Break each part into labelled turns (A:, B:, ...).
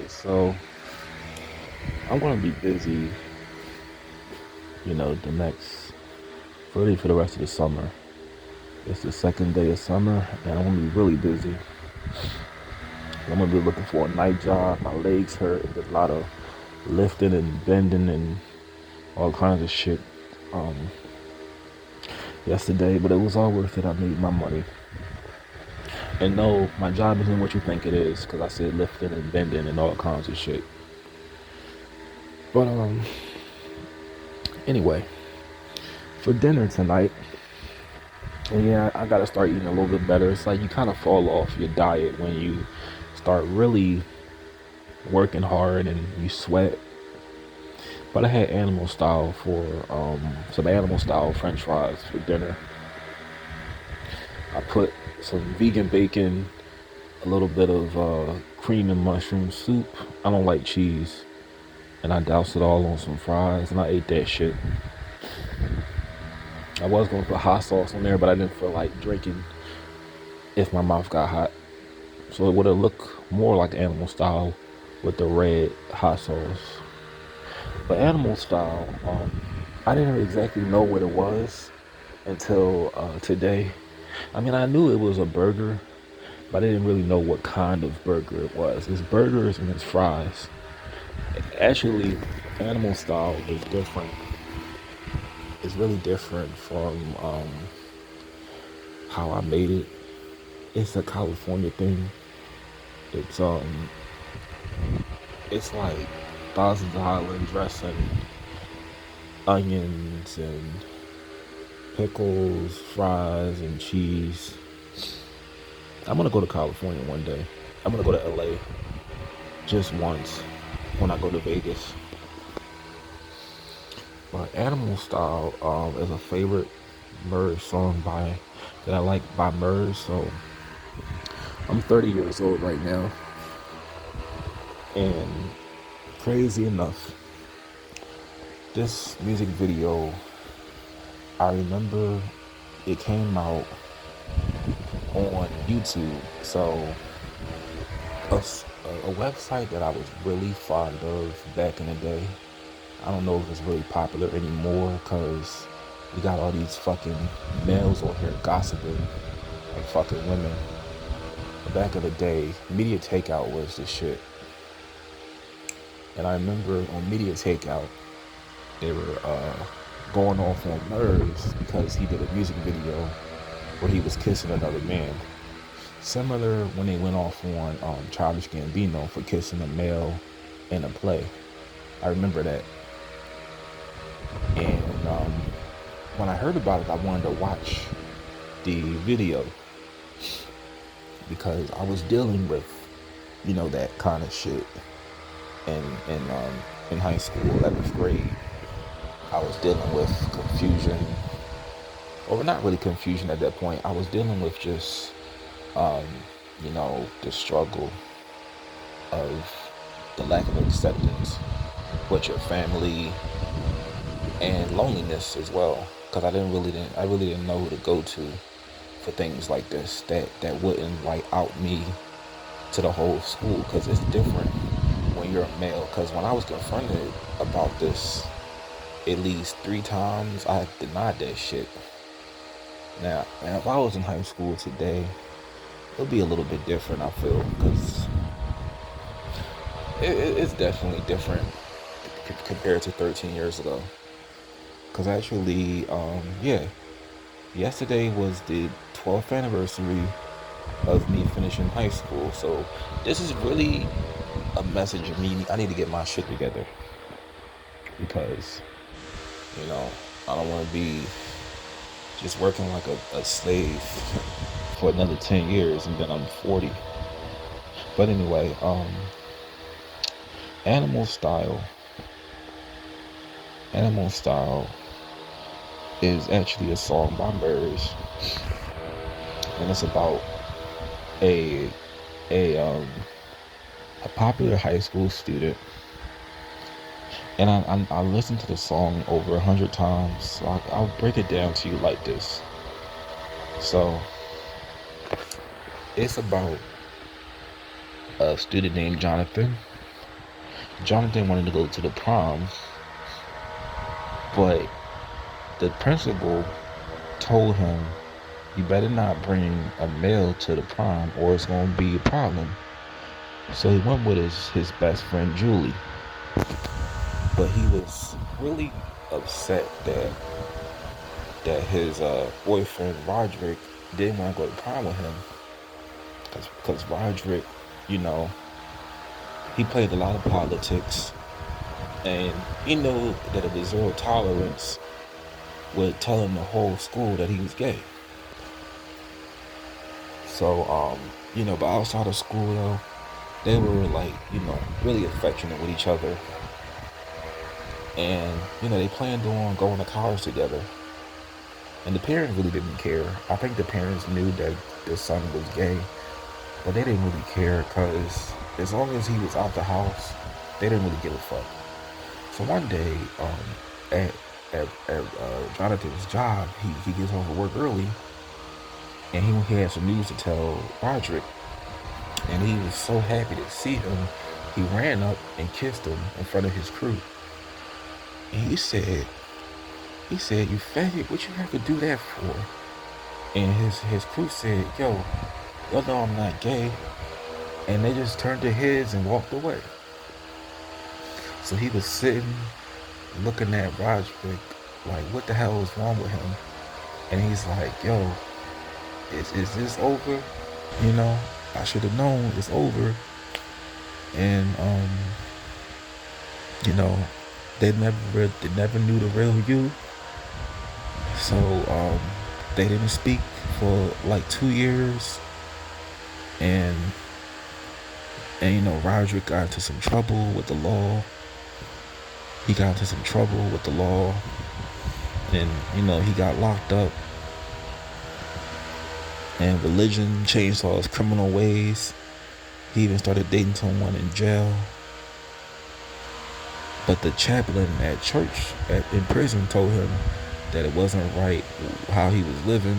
A: So I'm gonna be busy, the next really for the rest of the summer. It's the second day of summer, and I'm gonna be really busy. I'm gonna be looking for a night job. My legs hurt. There's a lot of lifting and bending and all kinds of shit um, yesterday, but it was all worth it. I made my money. And no, my job isn't what you think it is, because I said lifting and bending and all kinds of shit. But anyway, for dinner tonight, yeah, I gotta start eating a little bit better. It's like you kind of fall off your diet when you start really working hard and you sweat. But I had animal style for some animal style French fries for dinner. I put some vegan bacon, a little bit of cream and mushroom soup. I don't like cheese, and I doused it all on some fries, and I ate that shit. I was gonna put hot sauce on there, but I didn't feel like drinking if my mouth got hot. So it would have looked more like animal style with the red hot sauce. But animal style, I didn't exactly know what it was until today. I mean, I knew it was a burger, but I didn't really know what kind of burger it was. It's burgers and it's fries. Actually, animal style is different. It's really different from how I made it. It's a California thing. It's it's like Thousand Island dressing, onions and pickles, fries and cheese. I'm gonna go to California one day. I'm gonna go to LA just once when I go to Vegas. But Animal Style is a favorite Murs song by that I like by Murs. So I'm 30 years old right now, and crazy enough, this music video, I remember it came out on YouTube. So a website that I was really fond of back in the day. I don't know if it's really popular anymore because we got all these fucking males on here gossiping and fucking women. But back in the day, Media Takeout was the shit. And I remember on Media Takeout, they were going off on Murs because he did a music video where he was kissing another man. Similar when they went off on Childish Gambino for kissing a male in a play. I remember that. And when I heard about it, I wanted to watch the video because I was dealing with, that kind of shit in in high school, 11th grade. I was dealing with confusion, or not really confusion at that point. I was dealing with just, the struggle of the lack of acceptance with your family and loneliness as well. Because I really didn't know who to go to for things like this that wouldn't like out me to the whole school. Because it's different when you're a male. Because when I was confronted about this at least 3 times, I denied that shit. Now, if I was in high school today, it would be a little bit different, I feel, because it's definitely different compared to 13 years ago. Because actually, yesterday was the 12th anniversary of me finishing high school. So this is really a message of me. I need to get my shit together because, I don't want to be just working like a slave for another 10 years and then I'm 40. But anyway, Animal Style. Animal Style is actually a song by Murs, and it's about a a um a popular high school student. And I listened to the song over 100 times, so I'll break it down to you like this. So it's about a student named Jonathan Jonathan wanted to go to the prom, but the principal told him, you better not bring a male to the prom or it's going to be a problem. So he went with his best friend Julie. But he was really upset that his boyfriend Roderick didn't want to go to prom with him. Because Roderick, you know, he played a lot of politics. And he knew that it was zero tolerance with telling the whole school that he was gay. So, but outside of school though, they were like, really affectionate with each other. And, they planned on going to college together. And the parents really didn't care. I think the parents knew that their son was gay, but they didn't really care because as long as he was out the house, they didn't really give a fuck. So one day, at Jonathan's job, he gets home from work early, and he had some news to tell Roderick, and he was so happy to see him, he ran up and kissed him in front of his crew. And he said, you faggot, what you have to do that for? And his crew said, yo, y'all know I'm not gay. And they just turned their heads and walked away. So he was sitting, looking at Roderick, like, what the hell is wrong with him? And he's like, yo, is this over? I should have known it's over. And, they never knew the real you. So, they didn't speak for like 2 years. And Roderick got into some trouble with the law. He got into some trouble with the law. And, he got locked up. And religion changed all his criminal ways. He even started dating someone in jail. But the chaplain at church, in prison, told him that it wasn't right how he was living.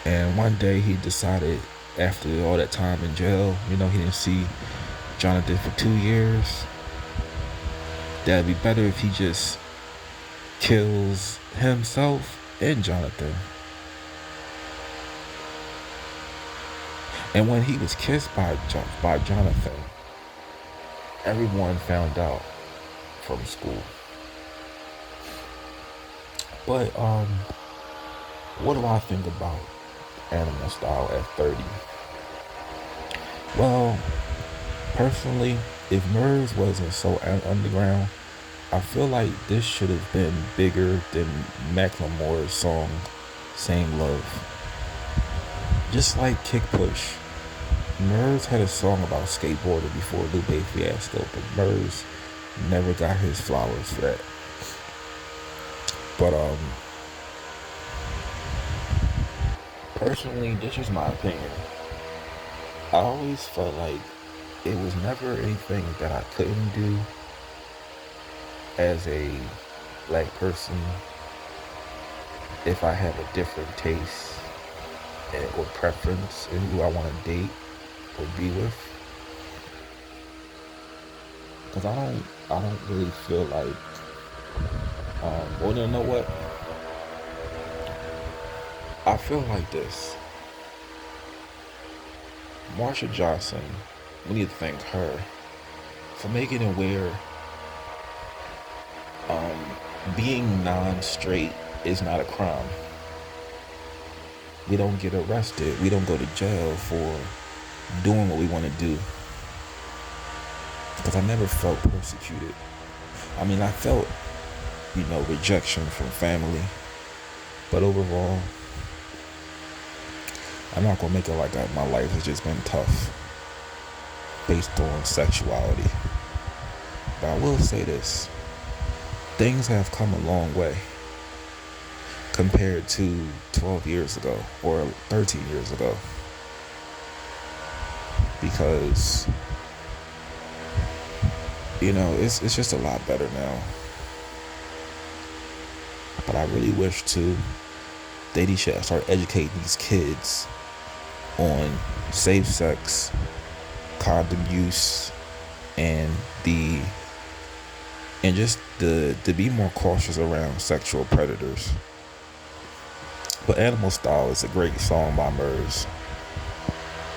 A: And one day he decided, after all that time in jail, he didn't see Jonathan for 2 years, that it'd be better if he just kills himself and Jonathan. And when he was kissed by Jonathan, everyone found out from school. But what do I think about Animal Style at 30? Well, personally, if Murs wasn't so underground, I feel like this should have been bigger than Macklemore's song Same Love. Just like Kick Push, Murs had a song about skateboarding before Lupe Fiasco, but Murs never got his flowers for that. But personally, this is my opinion. I always felt like it was never anything that I couldn't do as a black person if I have a different taste or preference in who I want to date or be with. Because I don't really feel like, well, you know what? I feel like this. Marsha Johnson, we need to thank her for making it where being non-straight is not a crime. We don't get arrested. We don't go to jail for doing what we want to do. Because I never felt persecuted. I mean, I felt, rejection from family. But overall, I'm not going to make it like my life has just been tough based on sexuality. But I will say this. Things have come a long way compared to 12 years ago or 13 years ago. Because, it's just a lot better now. But I really wish they should start educating these kids on safe sex, condom use and the and just the to be more cautious around sexual predators. But Animal Style is a great song by Murs.